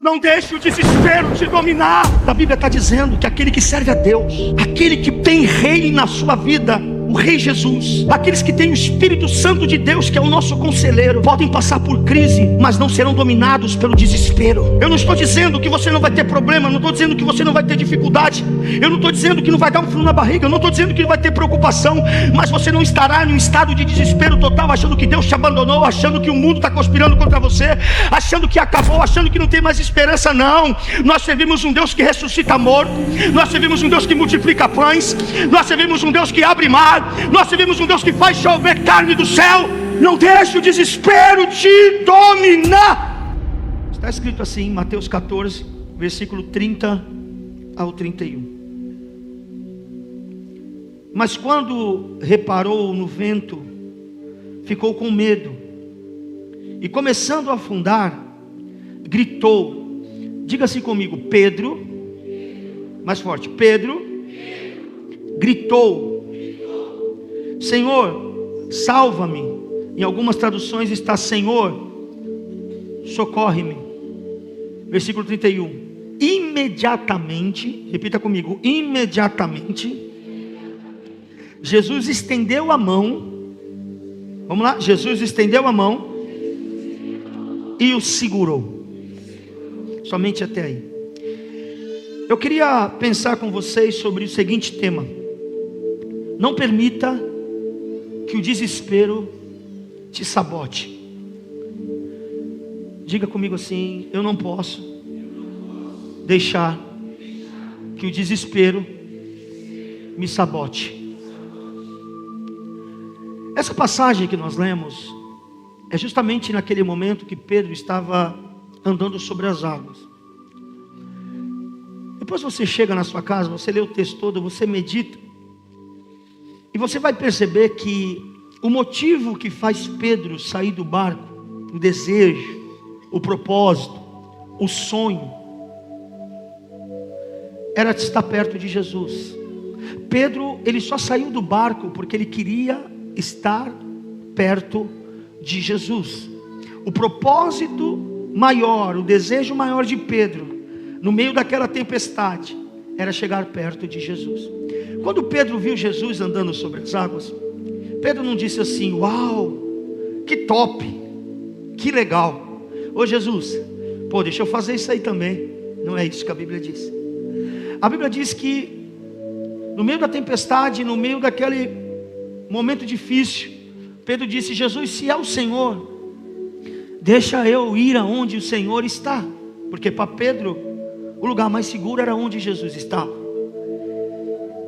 Não deixe o desespero te dominar. A Bíblia está dizendo que aquele que serve a Deus, aquele que tem rei na sua vida, o Rei Jesus, aqueles que têm o Espírito Santo de Deus, que é o nosso conselheiro, podem passar por crise, mas não serão dominados pelo desespero. Eu não estou dizendo que você não vai ter problema, eu não estou dizendo que você não vai ter dificuldade, eu não estou dizendo que não vai dar um frio na barriga, eu não estou dizendo que não vai ter preocupação, mas você não estará em um estado de desespero total, achando que Deus te abandonou, achando que o mundo está conspirando contra você, achando que acabou, achando que não tem mais esperança. Não, nós servimos um Deus que ressuscita morto, nós servimos um Deus que multiplica pães, nós servimos um Deus que abre mar, nós servimos um Deus que faz chover carne do céu. Não deixe o desespero te dominar. Está escrito assim em Mateus 14, versículo 30 ao 31. Mas quando reparou no vento, ficou com medo, e começando a afundar, gritou. Diga assim comigo: Pedro. Mais forte: Pedro gritou: Senhor, salva-me. Em algumas traduções está: Senhor, socorre-me. Versículo 31. Imediatamente, repita comigo: imediatamente, Jesus estendeu a mão. Vamos lá, Jesus estendeu a mão e o segurou. Somente até aí. Eu queria pensar com vocês sobre o seguinte tema: não permita que o desespero te sabote. Diga comigo assim: eu não posso deixar que o desespero me sabote. Essa passagem que nós lemos é justamente naquele momento que Pedro estava andando sobre as águas. Depois você chega na sua casa, você lê o texto todo, você medita, e você vai perceber que o motivo que faz Pedro sair do barco, o desejo, o propósito, o sonho, era de estar perto de Jesus. Pedro, ele só saiu do barco porque ele queria estar perto de Jesus. O propósito maior, o desejo maior de Pedro, no meio daquela tempestade, era chegar perto de Jesus. Quando Pedro viu Jesus andando sobre as águas, Pedro não disse assim: uau, que top, que legal, ô Jesus, pô, deixa eu fazer isso aí também. Não é isso que a Bíblia diz. A Bíblia diz que no meio da tempestade, no meio daquele momento difícil, Pedro disse: Jesus, se é o Senhor, deixa eu ir aonde o Senhor está. Porque para Pedro, o lugar mais seguro era onde Jesus estava.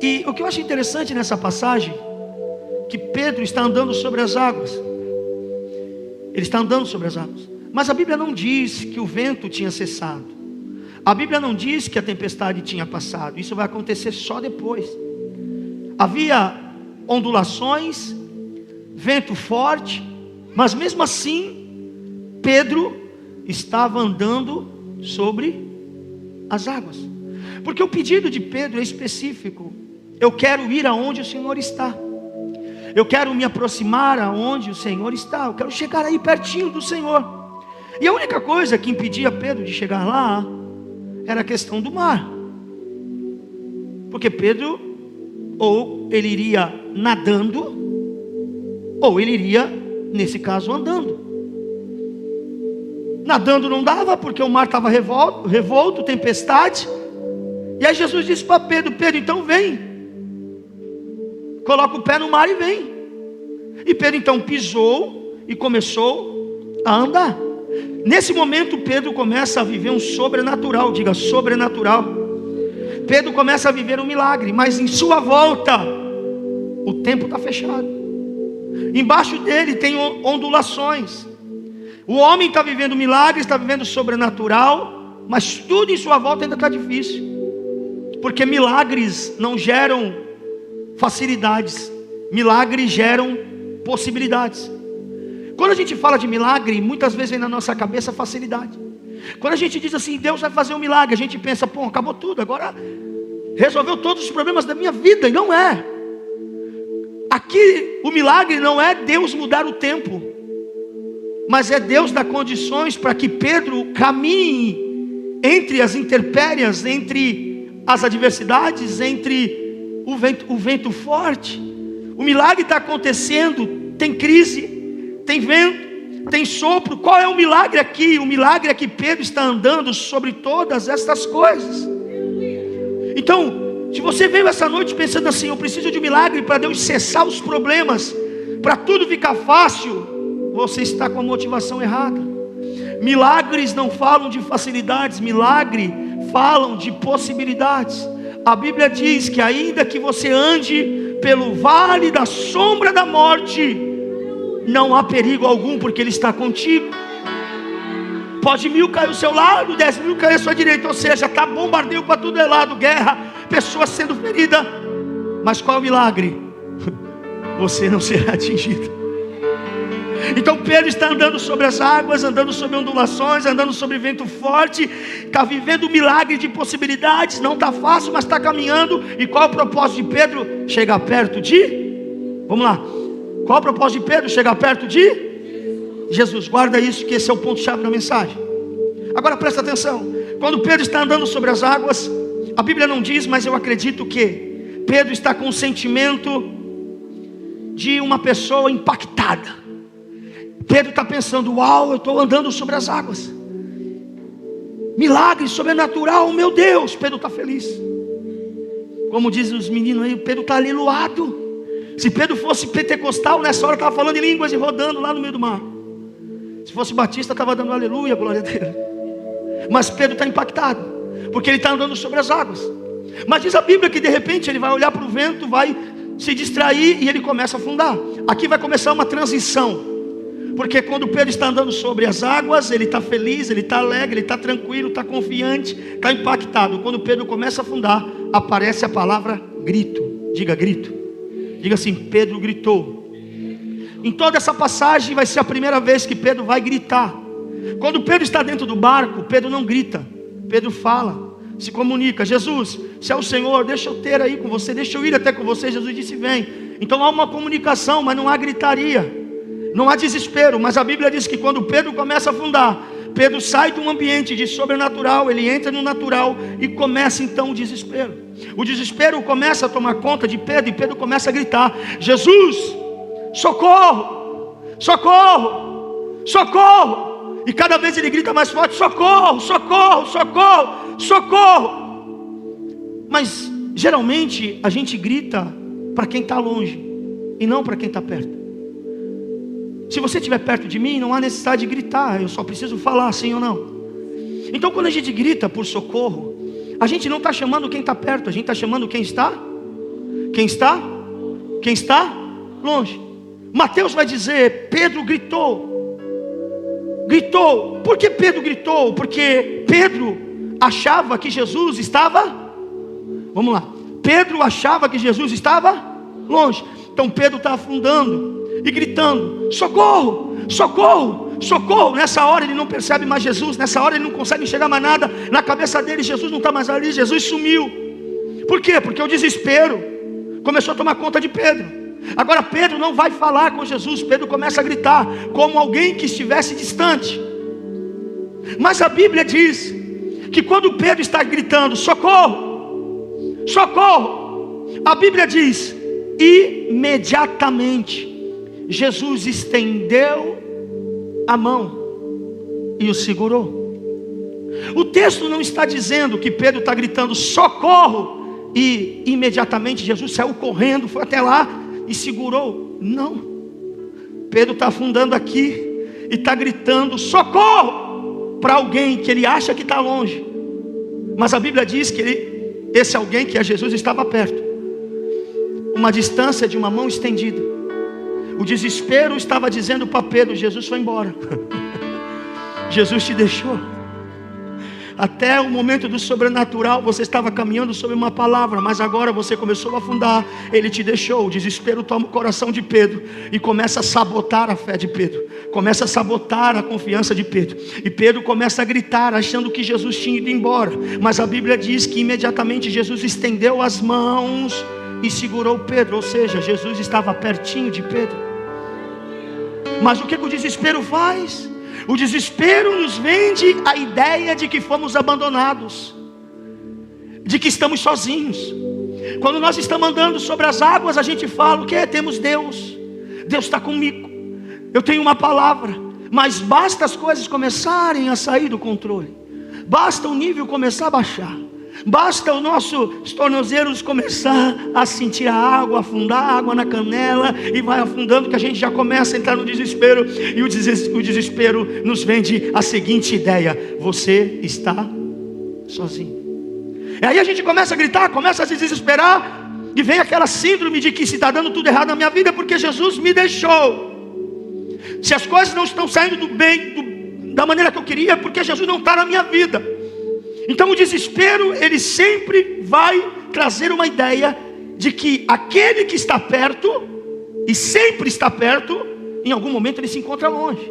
E o que eu acho interessante nessa passagem, que Pedro está andando sobre as águas. Ele está andando sobre as águas. Mas a Bíblia não diz que o vento tinha cessado. A Bíblia não diz que a tempestade tinha passado. Isso vai acontecer só depois. Havia ondulações, vento forte, mas mesmo assim, Pedro estava andando sobre as águas. Porque o pedido de Pedro é específico: eu quero ir aonde o Senhor está, eu quero me aproximar aonde o Senhor está, eu quero chegar aí pertinho do Senhor. E a única coisa que impedia Pedro de chegar lá era a questão do mar. Porque Pedro, ou ele iria nadando, ou ele iria, nesse caso, andando. Nadando não dava, porque o mar estava revolto, tempestade. E aí Jesus disse para Pedro: Pedro, então vem, coloca o pé no mar e vem. E Pedro então pisou e começou a andar. Nesse momento Pedro começa a viver um sobrenatural. Diga: sobrenatural. Pedro começa a viver um milagre, mas em sua volta o tempo está fechado. Embaixo dele tem ondulações. O homem está vivendo milagre, está vivendo sobrenatural, mas tudo em sua volta ainda está difícil. Porque milagres não geram facilidades, milagres geram possibilidades. Quando a gente fala de milagre, muitas vezes vem na nossa cabeça facilidade. Quando a gente diz assim: Deus vai fazer um milagre, a gente pensa: pô, acabou tudo, agora resolveu todos os problemas da minha vida. E não é. Aqui o milagre não é Deus mudar o tempo, mas é Deus dar condições para que Pedro caminhe entre as intempéries, entre as adversidades, entre o vento forte, o milagre está acontecendo. Tem crise, tem vento, tem sopro. Qual é o milagre aqui? O milagre é que Pedro está andando sobre todas estas coisas. Então, se você veio essa noite pensando assim: eu preciso de um milagre para Deus cessar os problemas, para tudo ficar fácil, você está com a motivação errada. Milagres não falam de facilidades, milagre falam de possibilidades. A Bíblia diz que ainda que você ande pelo vale da sombra da morte, não há perigo algum, porque Ele está contigo. Pode 1000 cair ao seu lado, 10.000 cair à sua direita, ou seja, está bombardeio para tudo é lado, guerra, pessoas sendo feridas, mas qual é o milagre? Você não será atingido. Então Pedro está andando sobre as águas, andando sobre ondulações, andando sobre vento forte, está vivendo um milagre de possibilidades. Não está fácil, mas está caminhando. E qual é o propósito de Pedro? Chegar perto de... Vamos lá. Qual é o propósito de Pedro? Chegar perto de Jesus. Guarda isso, que esse é o ponto-chave da mensagem. Agora presta atenção. Quando Pedro está andando sobre as águas, a Bíblia não diz, mas eu acredito que Pedro está com o sentimento de uma pessoa impactada. Pedro está pensando: uau, eu estou andando sobre as águas, milagre sobrenatural, meu Deus. Pedro está feliz. Como dizem os meninos aí, Pedro está aleluado. Se Pedro fosse pentecostal, nessa hora estava falando em línguas e rodando lá no meio do mar. Se fosse batista, estava dando aleluia, glória a Deus. Mas Pedro está impactado, porque ele está andando sobre as águas. Mas diz a Bíblia que de repente ele vai olhar para o vento, vai se distrair e ele começa a afundar. Aqui vai começar uma transição. Porque quando Pedro está andando sobre as águas, ele está feliz, ele está alegre, ele está tranquilo, está confiante, está impactado. Quando Pedro começa a afundar, aparece a palavra grito. Diga grito. Diga assim: Pedro gritou. Em toda essa passagem vai ser a primeira vez que Pedro vai gritar. Quando Pedro está dentro do barco, Pedro não grita. Pedro fala, se comunica: Jesus, se é o Senhor, deixa eu ter aí com você, deixa eu ir até com você. Jesus disse: vem. Então há uma comunicação, mas não há gritaria. Não há desespero, mas a Bíblia diz que quando Pedro começa a afundar, Pedro sai de um ambiente de sobrenatural, ele entra no natural e começa então o desespero. O desespero começa a tomar conta de Pedro e Pedro começa a gritar: Jesus, socorro, socorro, socorro. E cada vez ele grita mais forte: socorro, socorro, socorro, socorro. Mas geralmente a gente grita para quem está longe e não para quem está perto. Se você estiver perto de mim, não há necessidade de gritar, eu só preciso falar, sim ou não. Então quando a gente grita por socorro, a gente não está chamando quem está perto, a gente está chamando quem está longe. Mateus vai dizer: Pedro gritou. Por que Pedro gritou? Porque Pedro achava que Jesus estava, vamos lá, Pedro achava que Jesus estava longe. Então Pedro está afundando e gritando: socorro, socorro, socorro. Nessa hora ele não percebe mais Jesus. Nessa hora ele não consegue enxergar mais nada. Na cabeça dele Jesus não está mais ali, Jesus sumiu. Por quê? Porque o desespero começou a tomar conta de Pedro. Agora Pedro não vai falar com Jesus. Pedro começa a gritar como alguém que estivesse distante. Mas a Bíblia diz que quando Pedro está gritando: socorro, socorro, a Bíblia diz: imediatamente Jesus estendeu a mão e o segurou. O texto não está dizendo que Pedro está gritando socorro e imediatamente Jesus saiu correndo, foi até lá e segurou. Não. Pedro está afundando aqui e está gritando socorro para alguém que ele acha que está longe. Mas a Bíblia diz que esse alguém, que é Jesus, estava perto, uma distância de uma mão estendida. O desespero estava dizendo para Pedro: Jesus foi embora. Jesus te deixou. Até o momento do sobrenatural você estava caminhando sobre uma palavra, mas agora você começou a afundar. Ele te deixou. O desespero toma o coração de Pedro e começa a sabotar a fé de Pedro, começa a sabotar a confiança de Pedro. E Pedro começa a gritar achando que Jesus tinha ido embora. Mas a Bíblia diz que imediatamente Jesus estendeu as mãos e segurou Pedro. Ou seja, Jesus estava pertinho de Pedro. Mas o que o desespero faz? O desespero nos vende a ideia de que fomos abandonados, de que estamos sozinhos. Quando nós estamos andando sobre as águas, a gente fala o que? Temos Deus, Deus está comigo, eu tenho uma palavra. Mas basta as coisas começarem a sair do controle, basta o nível começar a baixar, basta os nossos tornozelos começar a sentir a água, afundar a água na canela, e vai afundando, que a gente já começa a entrar no desespero. E o desespero nos vende a seguinte ideia: você está sozinho. E aí a gente começa a gritar, começa a se desesperar, e vem aquela síndrome de que se está dando tudo errado na minha vida, porque Jesus me deixou. Se as coisas não estão saindo do bem, da maneira que eu queria, é porque Jesus não está na minha vida. Então o desespero, ele sempre vai trazer uma ideia de que aquele que está perto, e sempre está perto, em algum momento ele se encontra longe.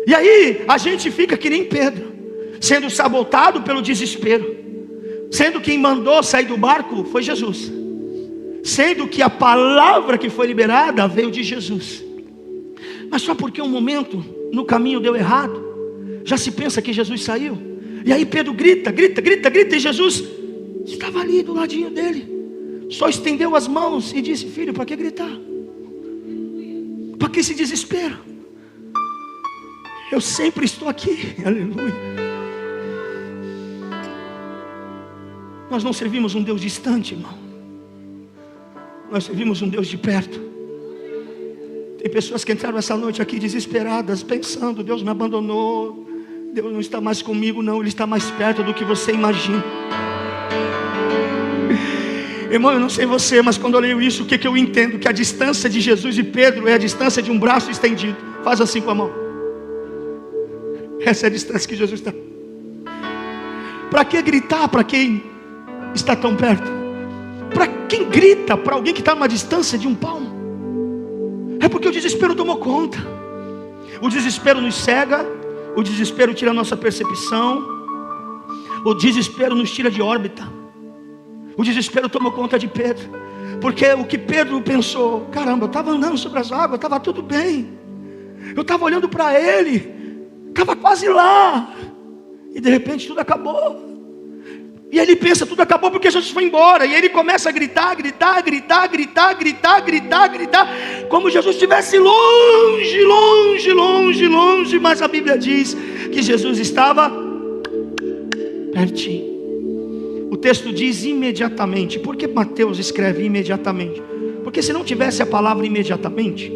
E aí a gente fica que nem Pedro, sendo sabotado pelo desespero, sendo quem mandou sair do barco foi Jesus, sendo que a palavra que foi liberada veio de Jesus. Mas só porque um momento no caminho deu errado, já se pensa que Jesus saiu. E aí Pedro grita, e Jesus estava ali do ladinho dele, só estendeu as mãos e disse: filho, para que gritar? Para que esse desespero? Eu sempre estou aqui. Aleluia. Nós não servimos um Deus distante, irmão. Nós servimos um Deus de perto. Tem pessoas que entraram essa noite aqui desesperadas, pensando: Deus me abandonou, Deus não está mais comigo. Não, Ele está mais perto do que você imagina. Irmão, eu não sei você, mas quando eu leio isso, o que eu entendo? Que a distância de Jesus e Pedro é a distância de um braço estendido. Faz assim com a mão. Essa é a distância que Jesus está. Para que gritar para quem está tão perto? Para quem grita para alguém que está numa distância de um palmo? É porque o desespero tomou conta. O desespero nos cega, o desespero tira a nossa percepção, o desespero nos tira de órbita. O desespero tomou conta de Pedro, porque o que Pedro pensou: caramba, eu estava andando sobre as águas, estava tudo bem, eu estava olhando para Ele, estava quase lá, e de repente tudo acabou. E ele pensa: tudo acabou porque Jesus foi embora. E ele começa a gritar, como se Jesus estivesse longe. Mas a Bíblia diz que Jesus estava pertinho. O texto diz imediatamente. Por que Mateus escreve imediatamente? Porque se não tivesse a palavra imediatamente,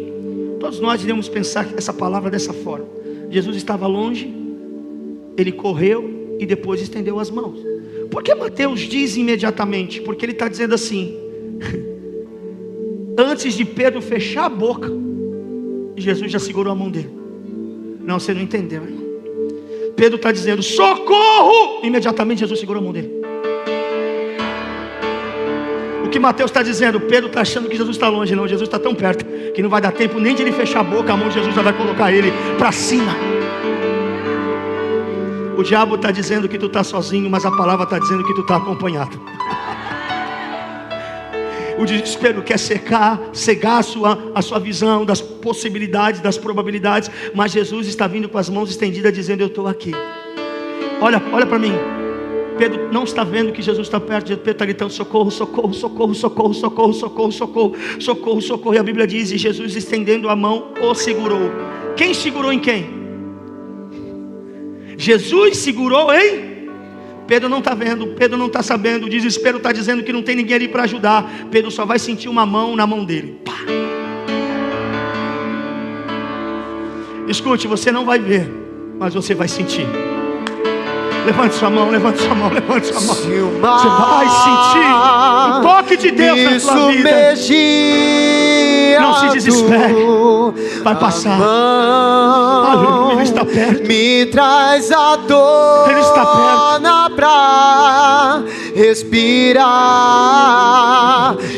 todos nós iríamos pensar essa palavra dessa forma: Jesus estava longe, Ele correu e depois estendeu as mãos. Por que Mateus diz imediatamente? Porque ele está dizendo assim: antes de Pedro fechar a boca, Jesus já segurou a mão dele. Não, você não entendeu, irmão. Pedro está dizendo: socorro! Imediatamente Jesus segurou a mão dele. O que Mateus está dizendo? Pedro está achando que Jesus está longe. Não, Jesus está tão perto que não vai dar tempo nem de ele fechar a boca, a mão de Jesus já vai colocar ele para cima. O diabo está dizendo que tu está sozinho, mas a palavra está dizendo que tu está acompanhado. O desespero quer cegar a sua visão das possibilidades, das probabilidades, mas Jesus está vindo com as mãos estendidas dizendo: eu estou aqui. Olha para mim. Pedro não está vendo que Jesus está perto. Pedro está gritando: socorro, socorro, socorro, socorro, socorro, socorro, socorro, socorro, socorro. E a Bíblia diz: e Jesus estendendo a mão o segurou. Quem segurou em quem? Jesus segurou em Pedro. Não está vendo, Pedro não está sabendo. O desespero está dizendo que não tem ninguém ali para ajudar. Pedro só vai sentir uma mão na mão dele. Pá. Escute, você não vai ver, mas você vai sentir. Levante sua mão, levante sua mão, levante sua mão. Você vai sentir o toque de Deus na sua vida. Não se desespere, vai passar. Aleluia, Ele está perto. Me traz a dor, Ele está perto, pra respirar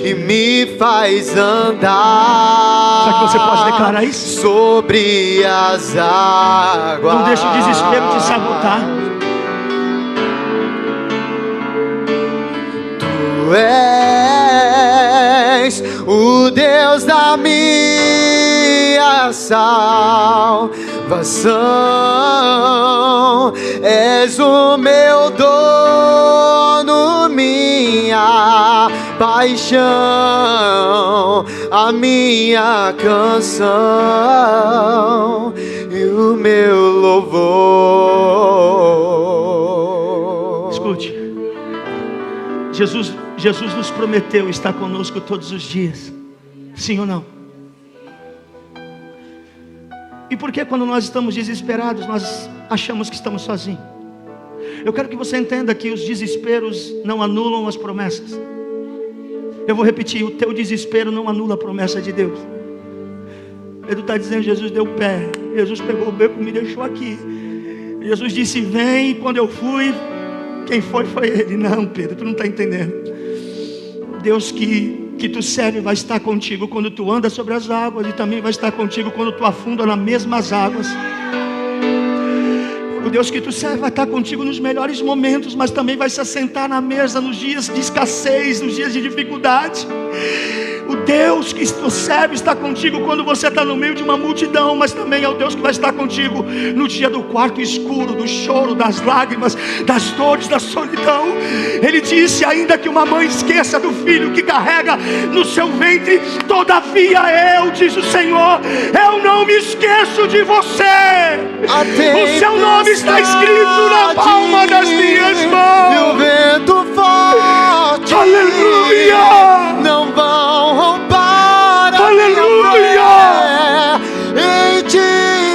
e me faz andar. Será que você pode declarar isso? Sobre as águas. Não deixe o desespero te sabotar. Tu és o Deus da minha salvação. salvação. És o meu dono, minha paixão, a minha canção e o meu louvor. Escute, Jesus nos prometeu estar conosco todos os dias. Sim ou não? E por que quando nós estamos desesperados, nós achamos que estamos sozinhos? Eu quero que você entenda que os desesperos não anulam as promessas. Eu vou repetir, o teu desespero não anula a promessa de Deus. Pedro está dizendo, Jesus deu pé, Jesus pegou o beco e me deixou aqui. Jesus disse, vem, e quando eu fui, quem foi ele. Não, Pedro, tu não está entendendo. Deus que tu serve vai estar contigo quando tu anda sobre as águas, e também vai estar contigo quando tu afunda nas mesmas águas. O Deus que tu serve vai estar contigo nos melhores momentos, mas também vai se assentar na mesa nos dias de escassez, nos dias de dificuldade. O Deus que tu serve está contigo quando você está no meio de uma multidão, mas também é o Deus que vai estar contigo no dia do quarto escuro, do choro, das lágrimas, das dores, da solidão. Ele disse, ainda que uma mãe esqueça do filho que carrega no seu ventre, todavia eu, diz o Senhor, eu não me esqueço de você. O seu nome está escrito na palma das minhas mãos. E o vento forte, aleluia, não vão roubar a aleluia, minha fé. Em ti,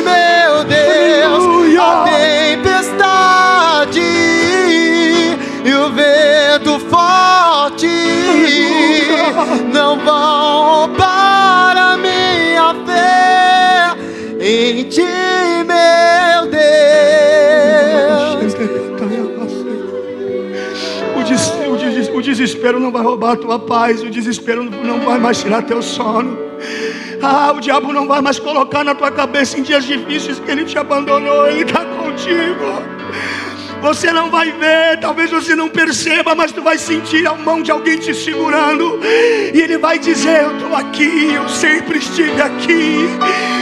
meu Deus, aleluia. a tempestade e o vento forte, aleluia, não vão roubar a minha fé. Em ti, meu Deus. O desespero não vai roubar a tua paz. O desespero não vai mais tirar teu sono. O diabo não vai mais colocar na tua cabeça em dias difíceis que ele te abandonou. Ele está contigo. Você não vai ver, talvez você não perceba, mas tu vai sentir a mão de alguém te segurando. E ele vai dizer, eu estou aqui, eu sempre estive aqui.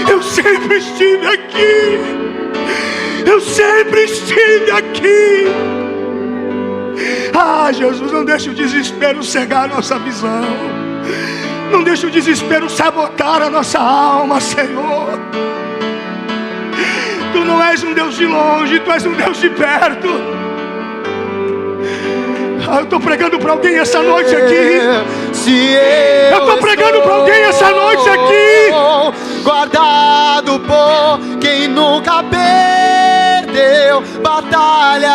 Eu sempre estive aqui. Eu sempre estive aqui. Jesus, não deixe o desespero cegar a nossa visão. Não deixe o desespero sabotar a nossa alma, Senhor. Tu não és um Deus de longe, Tu és um Deus de perto. Eu estou pregando para alguém essa noite aqui. Eu estou pregando para alguém essa noite aqui. Guardado por quem nunca perdeu batalhas.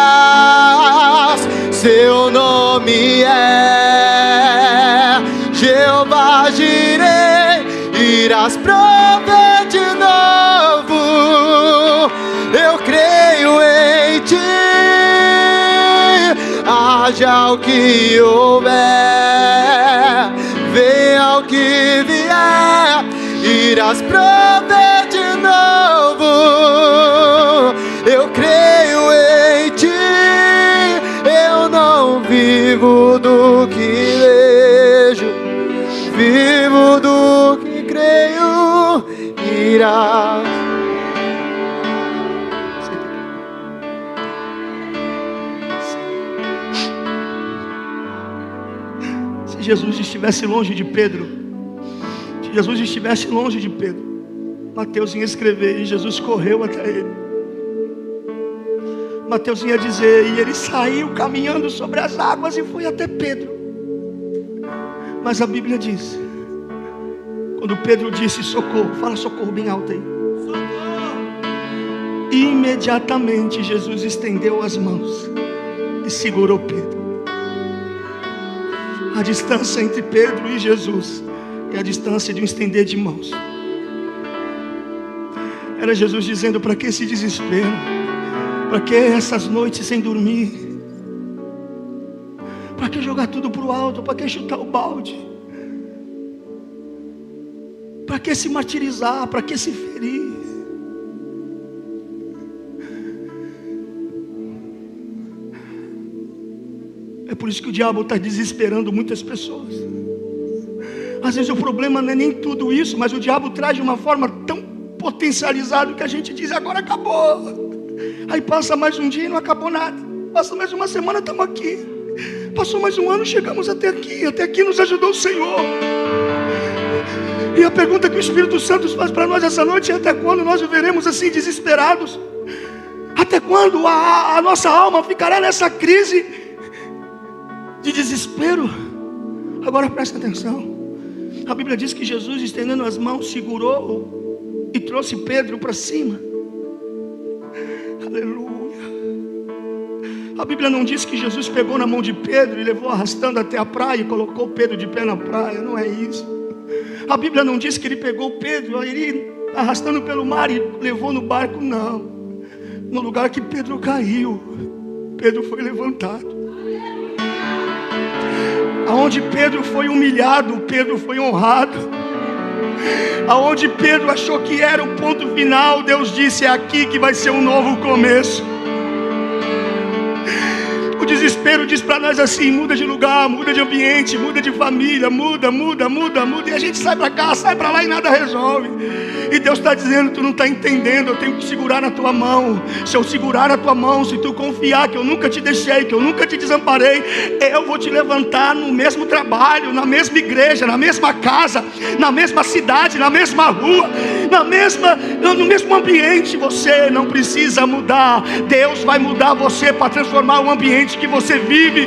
Seu nome é Jeová Jireh. Irás prover de novo. Eu creio em ti. Haja o que houver, venha o que vier, irás prover de novo. Eu creio em ti. Eu não vivo do que vejo, vivo do que creio. Irás. Se Jesus estivesse longe de Pedro, se Jesus estivesse longe de Pedro, Mateus ia escrever, e Jesus correu até ele. Mateus ia dizer, e ele saiu caminhando sobre as águas e foi até Pedro. Mas a Bíblia diz, quando Pedro disse socorro, fala socorro bem alto aí. Socorro! Imediatamente Jesus estendeu as mãos e segurou Pedro. A distância entre Pedro e Jesus é a distância de um estender de mãos. Era Jesus dizendo, para que esse desespero? Para que essas noites sem dormir? Para que jogar tudo para o alto? Para que chutar o balde? Para que se martirizar? Para que se ferir? É por isso que o diabo está desesperando muitas pessoas. Às vezes o problema não é nem tudo isso, mas o diabo traz de uma forma tão potencializado que a gente diz, agora acabou. Aí passa mais um dia e não acabou nada. Passa mais uma semana, estamos aqui. Passou mais um ano, chegamos até aqui. Até aqui nos ajudou o Senhor. E a pergunta que o Espírito Santo faz para nós essa noite é: até quando nós viveremos assim desesperados? Até quando a nossa alma ficará nessa crise de desespero? Agora presta atenção. A Bíblia diz que Jesus, estendendo as mãos, segurou e trouxe Pedro para cima. Aleluia. A Bíblia não diz que Jesus pegou na mão de Pedro e levou arrastando até a praia e colocou Pedro de pé na praia. Não é isso. A Bíblia não diz que ele pegou Pedro, ele arrastando pelo mar e levou no barco. Não. No lugar que Pedro caiu, Pedro foi levantado. Aonde Pedro foi humilhado, Pedro foi honrado. Aonde Pedro achou que era o ponto final, Deus disse: é aqui que vai ser um novo começo. O desespero diz para nós assim: muda de lugar, muda de ambiente, muda de família, muda. E a gente sai para cá, sai para lá e nada resolve. E Deus está dizendo: tu não está entendendo, eu tenho que segurar na tua mão. Se eu segurar na tua mão, se tu confiar que eu nunca te deixei, que eu nunca te desamparei, eu vou te levantar no mesmo trabalho, na mesma igreja, na mesma casa, na mesma cidade, na mesma rua, no mesmo ambiente. Você não precisa mudar. Deus vai mudar você para transformar o ambiente que você vive.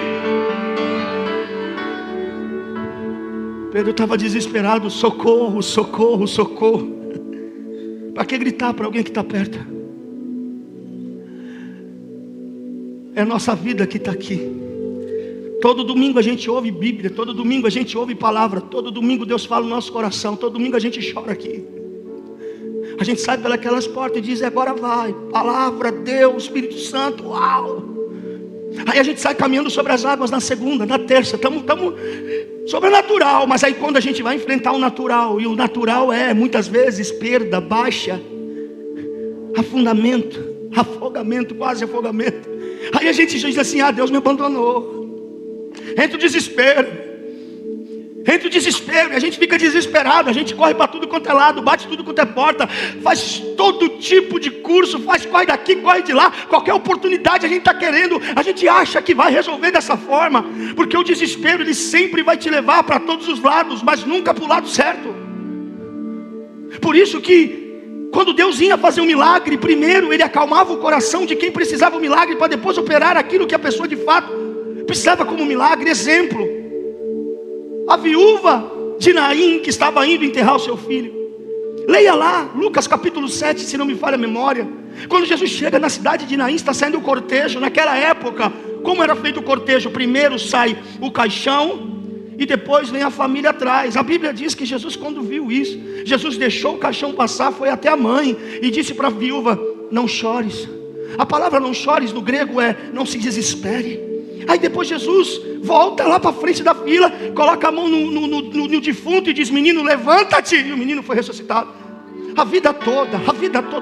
Pedro estava desesperado: socorro, socorro, socorro. Para que gritar para alguém que está perto? É a nossa vida que está aqui. Todo domingo a gente ouve Bíblia, todo domingo a gente ouve palavra, todo domingo Deus fala no nosso coração, todo domingo a gente chora aqui. A gente sai pelas portas e diz: agora vai, palavra, Deus, Espírito Santo, uau. Aí a gente sai caminhando sobre as águas na segunda, na terça, estamos sobrenatural. Mas aí quando a gente vai enfrentar o natural, e o natural é muitas vezes perda, baixa, afundamento, afogamento, quase afogamento. Aí a gente diz assim: ah, Deus me abandonou. Entra o desespero. E a gente fica desesperado. A gente corre para tudo quanto é lado, bate tudo quanto é porta, faz todo tipo de curso, corre daqui, corre de lá. Qualquer oportunidade a gente está querendo, a gente acha que vai resolver dessa forma, porque o desespero ele sempre vai te levar para todos os lados, mas nunca para o lado certo. Por isso que quando Deus ia fazer um milagre, primeiro Ele acalmava o coração de quem precisava do milagre, para depois operar aquilo que a pessoa de fato precisava como milagre. Exemplo: a viúva de Naim, que estava indo enterrar o seu filho. Leia lá, Lucas capítulo 7, se não me falha a memória. Quando Jesus chega na cidade de Naim, está saindo o cortejo. Naquela época, como era feito o cortejo? Primeiro sai o caixão e depois vem a família atrás. A Bíblia diz que Jesus, quando viu isso, Jesus deixou o caixão passar, foi até a mãe e disse para a viúva: não chores. A palavra não chores no grego é não se desespere. Aí depois Jesus volta lá para frente da fila, coloca a mão no defunto e diz: menino, levanta-te. E o menino foi ressuscitado. A vida toda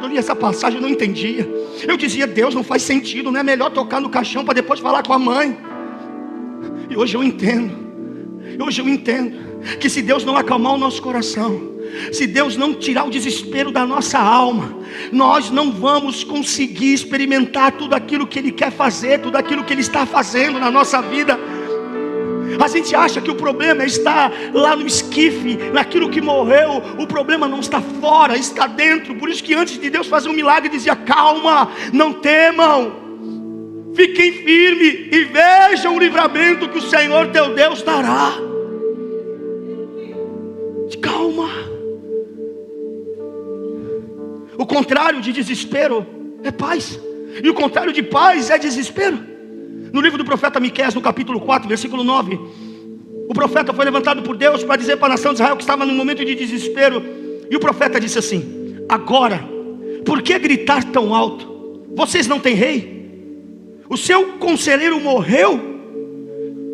eu li essa passagem, eu não entendia. Eu dizia: Deus, não faz sentido, não é melhor tocar no caixão para depois falar com a mãe? E hoje eu entendo que se Deus não acalmar o nosso coração, se Deus não tirar o desespero da nossa alma, nós não vamos conseguir experimentar tudo aquilo que Ele quer fazer, tudo aquilo que Ele está fazendo na nossa vida. A gente acha que o problema está lá no esquife, naquilo que morreu. O problema não está fora, está dentro. Por isso que antes de Deus fazer um milagre, dizia: calma, não temam, fiquem firmes e vejam o livramento que o Senhor teu Deus dará. Calma. O contrário de desespero é paz, e o contrário de paz é desespero. No livro do profeta Miqueias, no capítulo 4, versículo 9, o profeta foi levantado por Deus para dizer para a nação de Israel que estava num momento de desespero. E o profeta disse assim: agora, por que gritar tão alto? Vocês não têm rei? O seu conselheiro morreu?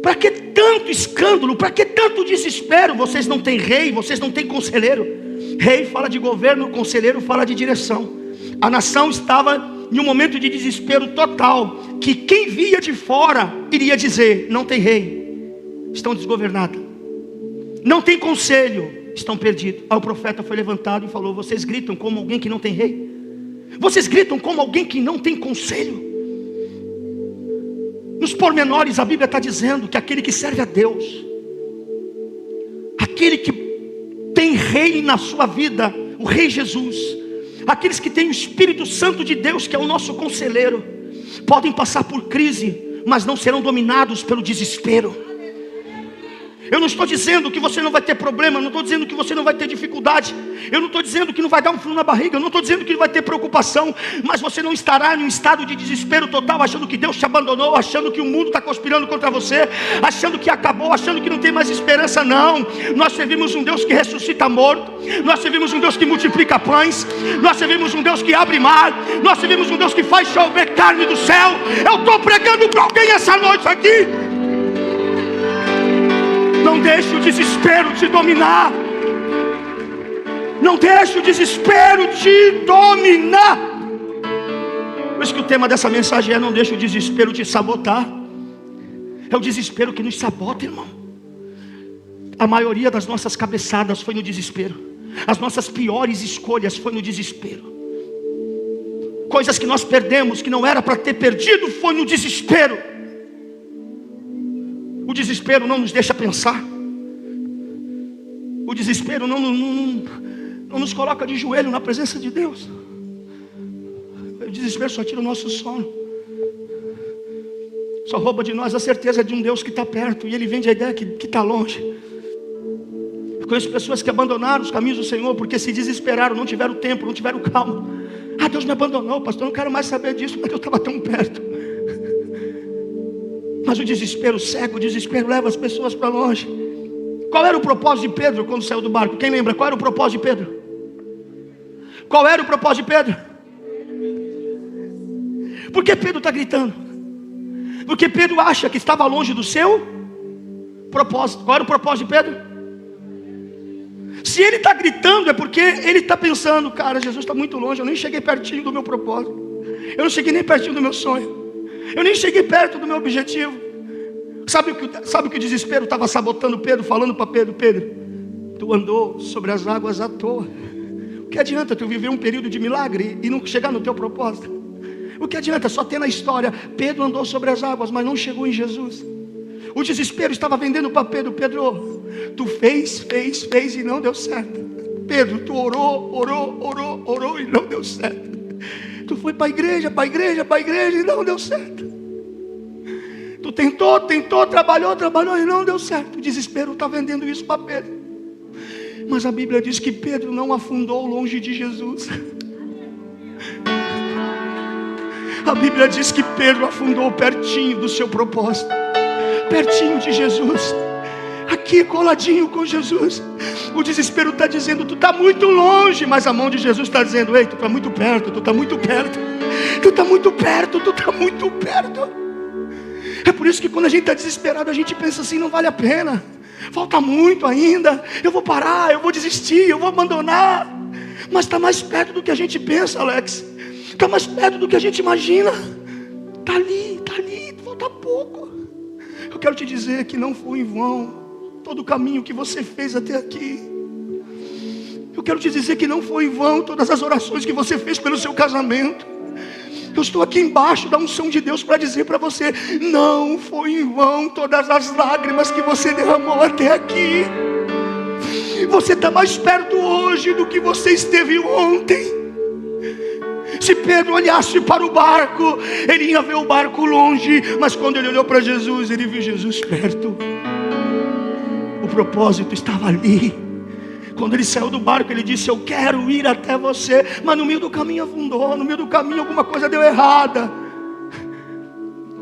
Para que tanto escândalo? Para que tanto desespero? Vocês não têm rei, vocês não têm conselheiro. Rei fala de governo, conselheiro fala de direção. A nação estava em um momento de desespero total, que quem via de fora iria dizer: não tem rei, estão desgovernados, não tem conselho, estão perdidos. Aí o profeta foi levantado e falou: vocês gritam como alguém que não tem rei, vocês gritam como alguém que não tem conselho. Nos pormenores a Bíblia está dizendo que aquele que serve a Deus, aquele que tem rei na sua vida, o rei Jesus, aqueles que têm o Espírito Santo de Deus, que é o nosso conselheiro, podem passar por crise, mas não serão dominados pelo desespero. Eu não estou dizendo que você não vai ter problema, eu não estou dizendo que você não vai ter dificuldade, eu não estou dizendo que não vai dar um frio na barriga, eu não estou dizendo que não vai ter preocupação, mas você não estará em um estado de desespero total, achando que Deus te abandonou, achando que o mundo está conspirando contra você, achando que acabou, achando que não tem mais esperança. Não, nós servimos um Deus que ressuscita morto, nós servimos um Deus que multiplica pães, nós servimos um Deus que abre mar, nós servimos um Deus que faz chover carne do céu. Eu estou pregando para alguém essa noite aqui. Não deixe o desespero te dominar. Não deixe o desespero te dominar. Por isso que o tema dessa mensagem é: não deixe o desespero te sabotar. É o desespero que nos sabota, irmão. A maioria das nossas cabeçadas foi no desespero. As nossas piores escolhas foi no desespero. Coisas que nós perdemos, que não era para ter perdido, foi no desespero. O desespero não nos deixa pensar. O desespero não nos coloca de joelho na presença de Deus. O desespero só tira o nosso sono. Só rouba de nós a certeza de um Deus que está perto, e Ele vende a ideia que está longe. Eu conheço pessoas que abandonaram os caminhos do Senhor porque se desesperaram, não tiveram tempo, não tiveram calma. Ah, Deus me abandonou, pastor, não quero mais saber disso, mas Deus estava tão perto. Mas o desespero cega, o desespero leva as pessoas para longe. Qual era o propósito de Pedro quando saiu do barco? Quem lembra? Qual era o propósito de Pedro? Qual era o propósito de Pedro? Por que Pedro está gritando? Porque Pedro acha que estava longe do seu propósito. Qual era o propósito de Pedro? Se ele está gritando é porque ele está pensando: cara, Jesus está muito longe, eu nem cheguei pertinho do meu propósito, eu não cheguei nem pertinho do meu sonho, eu nem cheguei perto do meu objetivo. Sabe o que o desespero estava sabotando Pedro, falando para Pedro: Pedro, tu andou sobre as águas à toa. O que adianta tu viver um período de milagre e não chegar no teu propósito? O que adianta só ter na história: Pedro andou sobre as águas, mas não chegou em Jesus. O desespero estava vendendo para Pedro: Pedro, tu fez e não deu certo. Pedro, tu orou e não deu certo. Tu foi para a igreja e não deu certo. Tu tentou, trabalhou e não deu certo. O desespero está vendendo isso para Pedro. Mas a Bíblia diz que Pedro não afundou longe de Jesus. A Bíblia diz que Pedro afundou pertinho do seu propósito, pertinho de Jesus, aqui coladinho com Jesus. O desespero está dizendo: tu está muito longe, mas a mão de Jesus está dizendo: ei, tu está muito perto, tu está muito perto, tu está muito perto, tu está muito perto. É por isso que quando a gente está desesperado, a gente pensa assim: não vale a pena, falta muito ainda, eu vou parar, eu vou desistir, eu vou abandonar. Mas está mais perto do que a gente pensa, Alex. Está mais perto do que a gente imagina. Está ali, falta pouco. Eu quero te dizer que não foi em vão todo o caminho que você fez até aqui. Eu quero te dizer que não foi em vão todas as orações que você fez pelo seu casamento. Eu estou aqui embaixo da unção de Deus para dizer para você: não foi em vão todas as lágrimas que você derramou até aqui. Você está mais perto hoje do que você esteve ontem. Se Pedro olhasse para o barco, ele ia ver o barco longe, mas quando ele olhou para Jesus, ele viu Jesus perto. O propósito estava ali. Quando ele saiu do barco, ele disse: eu quero ir até você. Mas no meio do caminho afundou, no meio do caminho alguma coisa deu errada.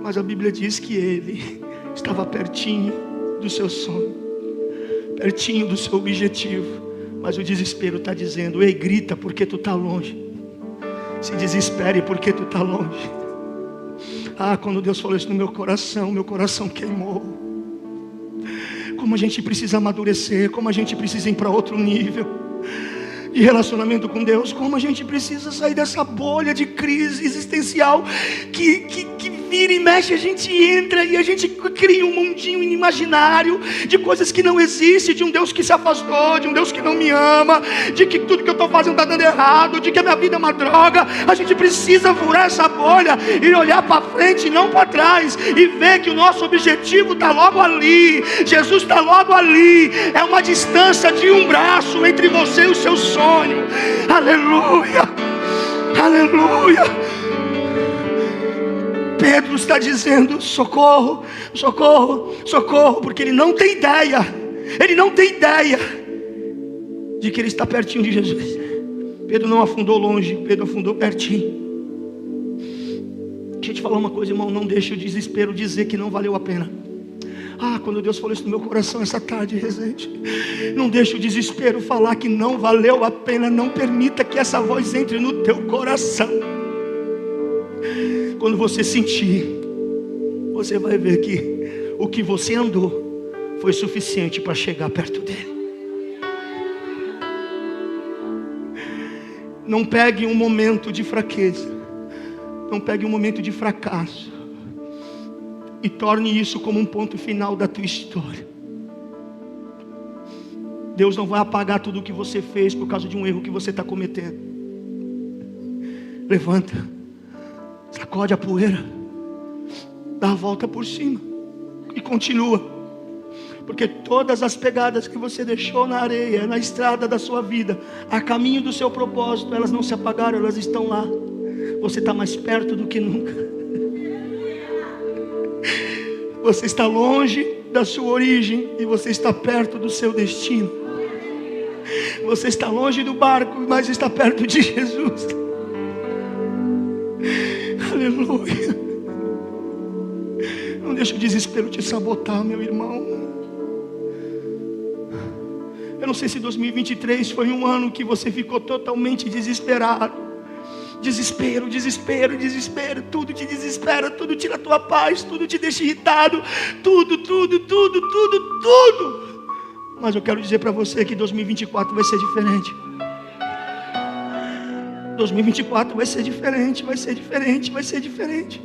Mas a Bíblia diz que ele estava pertinho do seu sonho, pertinho do seu objetivo. Mas o desespero está dizendo: ei, grita porque tu está longe. Se desespere porque tu está longe. Ah, quando Deus falou isso no meu coração queimou. Como a gente precisa amadurecer, como a gente precisa ir para outro nível de relacionamento com Deus, como a gente precisa sair dessa bolha de crise existencial que vira e mexe, a gente entra e a gente cria um mundinho inimaginário de coisas que não existem, de um Deus que se afastou, de um Deus que não me ama, de que tudo que eu estou fazendo está dando errado, de que a minha vida é uma droga. A gente precisa furar essa bolha e olhar para frente, não para trás, e ver que o nosso objetivo está logo ali. Jesus está logo ali. É uma distância de um braço entre você e o seu sonho. Aleluia, aleluia. Pedro está dizendo: socorro, socorro, socorro, porque ele não tem ideia de que ele está pertinho de Jesus. Pedro não afundou longe, Pedro afundou pertinho. Deixa eu te falar uma coisa, irmão, não deixe o desespero dizer que não valeu a pena. Quando Deus falou isso no meu coração essa tarde, Resende, não deixe o desespero falar que não valeu a pena. Não permita que essa voz entre no teu coração. Quando você sentir, você vai ver que o que você andou foi suficiente para chegar perto dele. Não pegue um momento de fraqueza, não pegue um momento de fracasso e torne isso como um ponto final da tua história. Deus não vai apagar tudo o que você fez por causa de um erro que você está cometendo. Levanta, sacode a poeira, dá a volta por cima e continua. Porque todas as pegadas que você deixou na areia, na estrada da sua vida, a caminho do seu propósito, elas não se apagaram, elas estão lá. Você está mais perto do que nunca. Você está longe da sua origem e você está perto do seu destino. Você está longe do barco, mas está perto de Jesus. Aleluia. Não deixe o desespero te sabotar, meu irmão. Eu não sei se 2023 foi um ano que você ficou totalmente desesperado. Desespero, desespero, desespero. Tudo te desespera, tudo tira a tua paz, tudo te deixa irritado. Tudo. Mas eu quero dizer para você que 2024 vai ser diferente. 2024 vai ser diferente, vai ser diferente, vai ser diferente.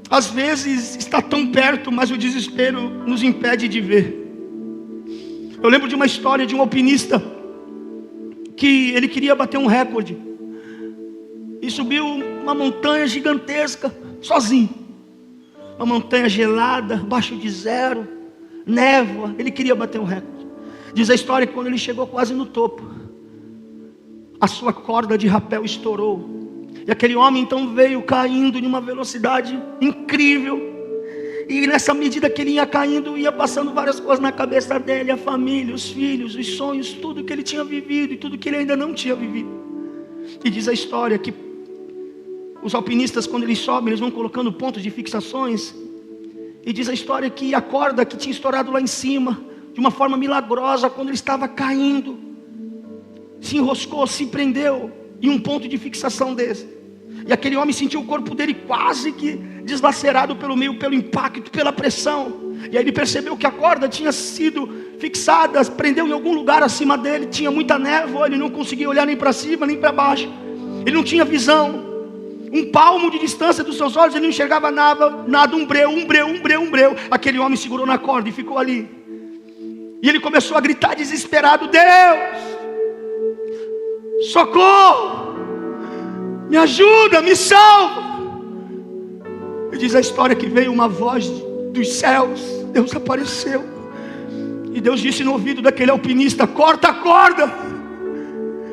Às vezes está tão perto, mas o desespero nos impede de ver. Eu lembro de uma história de um alpinista que ele queria bater um recorde e subiu uma montanha gigantesca sozinho. Uma montanha gelada, abaixo de zero, névoa. Ele queria bater um recorde. Diz a história que quando ele chegou quase no topo, a sua corda de rapel estourou. E aquele homem então veio caindo em uma velocidade incrível. E nessa medida que ele ia caindo, ia passando várias coisas na cabeça dele: a família, os filhos, os sonhos, tudo que ele tinha vivido e tudo que ele ainda não tinha vivido. E diz a história que os alpinistas, quando eles sobem, eles vão colocando pontos de fixações. E diz a história que a corda que tinha estourado lá em cima, de uma forma milagrosa, quando ele estava caindo, se enroscou, se prendeu em um ponto de fixação desse. E aquele homem sentiu o corpo dele quase que deslacerado pelo meio, pelo impacto, pela pressão. E aí ele percebeu que a corda tinha sido fixada, prendeu em algum lugar acima dele. Tinha muita névoa, ele não conseguia olhar nem para cima, nem para baixo. Ele não tinha visão. Um palmo de distância dos seus olhos, ele não enxergava nada, um breu. Aquele homem segurou na corda e ficou ali. E ele começou a gritar desesperado: Deus, socorro! Me ajuda, me salva. E diz a história que veio uma voz dos céus. Deus apareceu. E Deus disse no ouvido daquele alpinista: corta a corda.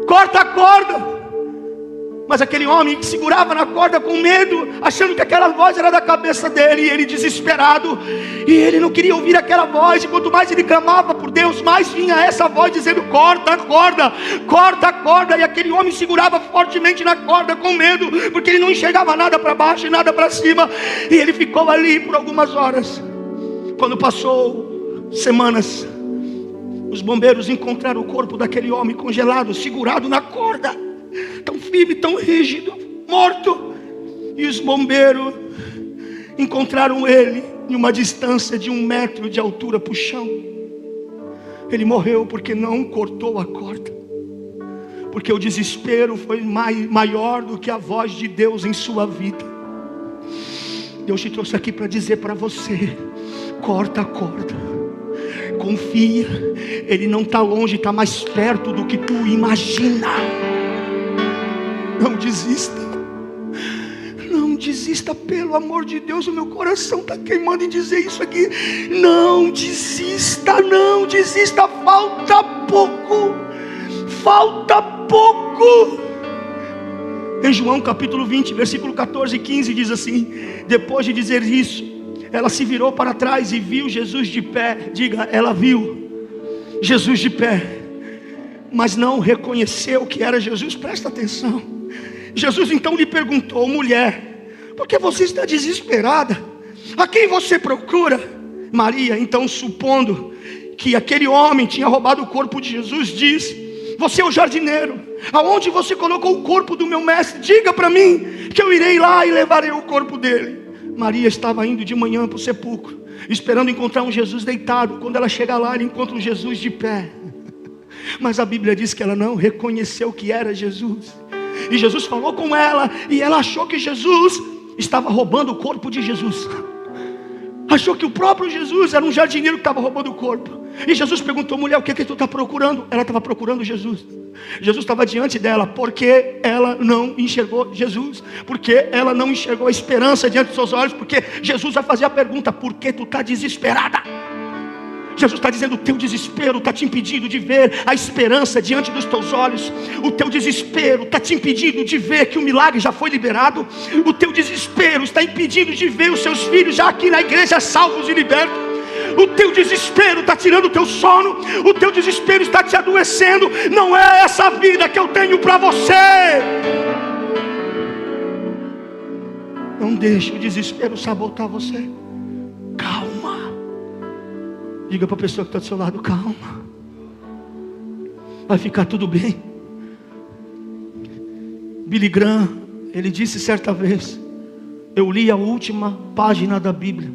Corta a corda. Mas aquele homem segurava na corda com medo, achando que aquela voz era da cabeça dele. E ele desesperado, e ele não queria ouvir aquela voz. E quanto mais ele clamava por Deus, mais vinha essa voz dizendo: corta a corda, corta a corda. E aquele homem segurava fortemente na corda com medo, porque ele não enxergava nada para baixo e nada para cima. E ele ficou ali por algumas horas. Quando passou semanas, os bombeiros encontraram o corpo daquele homem congelado, segurado na corda, tão firme, tão rígido, morto. E os bombeiros encontraram ele em uma distância de 1 metro de altura para o chão. Ele morreu porque não cortou a corda, porque o desespero foi maior do que a voz de Deus em sua vida. Deus te trouxe aqui para dizer para você: corta a corda, confia, Ele não está longe, está mais perto do que tu imagina. Não desista, não desista, pelo amor de Deus. O meu coração está queimando em dizer isso aqui. Não desista, não desista, falta pouco, falta pouco. Em João capítulo 20, versículo 14 e 15 diz assim: depois de dizer isso, ela se virou para trás e viu Jesus de pé. Diga, ela viu Jesus de pé, mas não reconheceu que era Jesus. Presta atenção. Jesus então lhe perguntou: mulher, por que você está desesperada? A quem você procura? Maria então, supondo que aquele homem tinha roubado o corpo de Jesus, disse: você é o jardineiro, aonde você colocou o corpo do meu mestre? Diga para mim, que eu irei lá e levarei o corpo dele. Maria estava indo de manhã para o sepulcro, esperando encontrar um Jesus deitado. Quando ela chega lá, ela encontra um Jesus de pé. Mas a Bíblia diz que ela não reconheceu que era Jesus. E Jesus falou com ela, e ela achou que Jesus estava roubando o corpo de Jesus. Achou que o próprio Jesus era um jardineiro que estava roubando o corpo. E Jesus perguntou: mulher, o que tu está procurando? Ela estava procurando Jesus. Jesus estava diante dela, porque ela não enxergou Jesus, porque ela não enxergou a esperança diante dos seus olhos. Porque Jesus vai fazer a pergunta: por que tu está desesperada? Jesus está dizendo: o teu desespero está te impedindo de ver a esperança diante dos teus olhos. O teu desespero está te impedindo de ver que o milagre já foi liberado. O teu desespero está impedindo de ver os seus filhos já aqui na igreja salvos e libertos. O teu desespero está tirando o teu sono. O teu desespero está te adoecendo. Não é essa a vida que eu tenho para você. Não deixe o desespero sabotar você. Calma. Diga para a pessoa que está do seu lado: calma, vai ficar tudo bem. Billy Graham, ele disse certa vez: eu li a última página da Bíblia,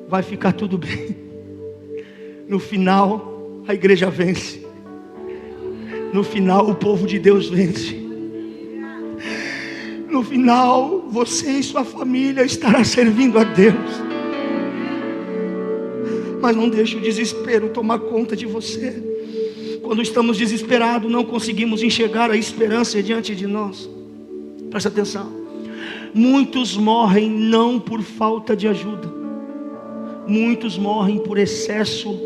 vai ficar tudo bem. No final, a igreja vence. No final, o povo de Deus vence. No final, você e sua família estará servindo a Deus. Mas não deixe o desespero tomar conta de você. Quando estamos desesperados, não conseguimos enxergar a esperança diante de nós. Presta atenção. Muitos morrem não por falta de ajuda. Muitos morrem por excesso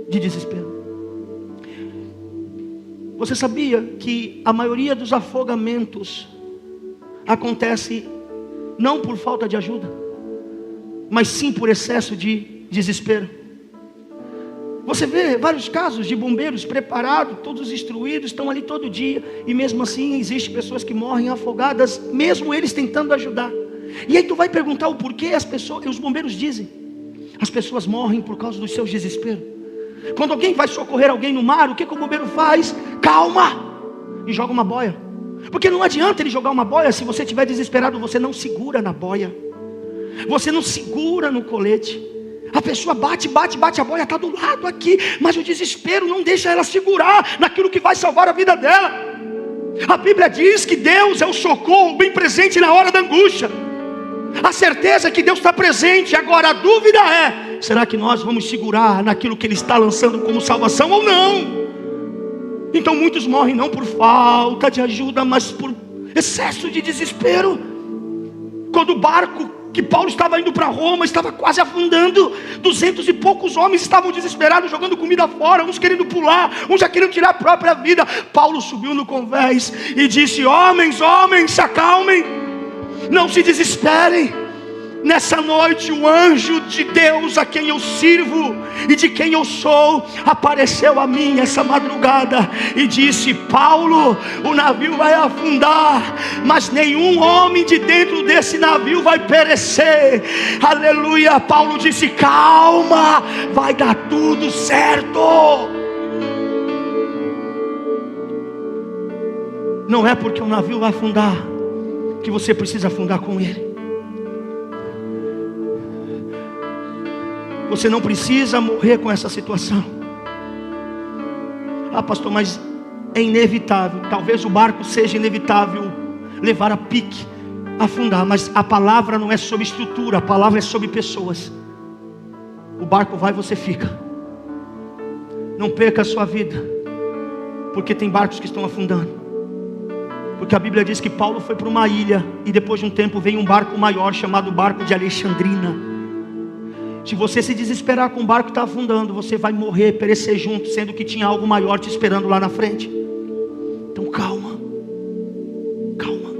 de desespero. Você sabia que a maioria dos afogamentos acontece não por falta de ajuda, mas sim por excesso de desespero? Você vê vários casos de bombeiros preparados, todos instruídos, estão ali todo dia, e mesmo assim existem pessoas que morrem afogadas, mesmo eles tentando ajudar. E aí tu vai perguntar o porquê as pessoas, os bombeiros dizem: as pessoas morrem por causa dos seus desesperos. Quando alguém vai socorrer alguém no mar, o que o bombeiro faz? Calma! E joga uma boia. Porque não adianta ele jogar uma boia. Se você estiver desesperado, você não segura na boia, você não segura no colete. A pessoa bate, a boia está do lado aqui, mas o desespero não deixa ela segurar naquilo que vai salvar a vida dela. A Bíblia diz que Deus é o socorro bem presente na hora da angústia. A certeza é que Deus está presente. Agora a dúvida é: será que nós vamos segurar naquilo que Ele está lançando como salvação ou não? Então muitos morrem não por falta de ajuda, mas por excesso de desespero. Quando o barco que Paulo estava indo para Roma estava quase afundando, 200 e poucos homens estavam desesperados, jogando comida fora, uns querendo pular, uns já querendo tirar a própria vida. Paulo subiu no convés e disse: homens, se acalmem, não se desesperem. Nessa noite o anjo de Deus, a quem eu sirvo e de quem eu sou, apareceu a mim essa madrugada e disse: Paulo, o navio vai afundar, mas nenhum homem de dentro desse navio vai perecer. Aleluia. Paulo disse: calma, vai dar tudo certo. Não é porque o navio vai afundar que você precisa afundar com ele. Você não precisa morrer com essa situação. Ah, pastor, mas é inevitável. Talvez o barco seja inevitável levar a pique. afundar. Mas a palavra não é sobre estrutura, a palavra é sobre pessoas. O barco vai e você fica. Não perca a sua vida, porque tem barcos que estão afundando. Porque a Bíblia diz que Paulo foi para uma ilha, e depois de um tempo veio um barco maior, chamado barco de Alexandrina. Se você se desesperar com o barco que está afundando, você vai morrer, perecer junto, sendo que tinha algo maior te esperando lá na frente. Então calma, calma,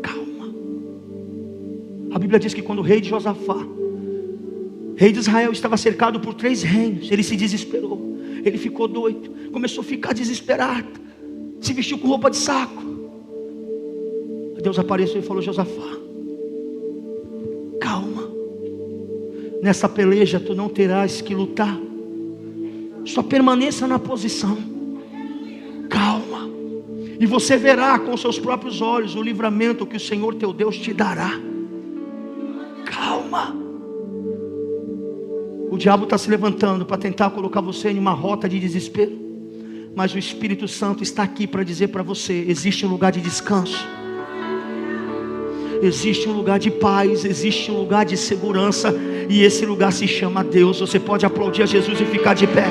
calma. A Bíblia diz que quando o rei de Josafá, rei de Israel, estava cercado por 3 reinos, ele se desesperou, ele ficou doido, começou a ficar desesperado, se vestiu com roupa de saco. Deus apareceu e falou: Josafá, calma, nessa peleja tu não terás que lutar, só permaneça na posição, calma, e você verá com seus próprios olhos o livramento que o Senhor teu Deus te dará. Calma. O diabo está se levantando para tentar colocar você em uma rota de desespero, mas o Espírito Santo está aqui para dizer para você: existe um lugar de descanso, existe um lugar de paz, existe um lugar de segurança, e esse lugar se chama Deus. Você pode aplaudir a Jesus e ficar de pé.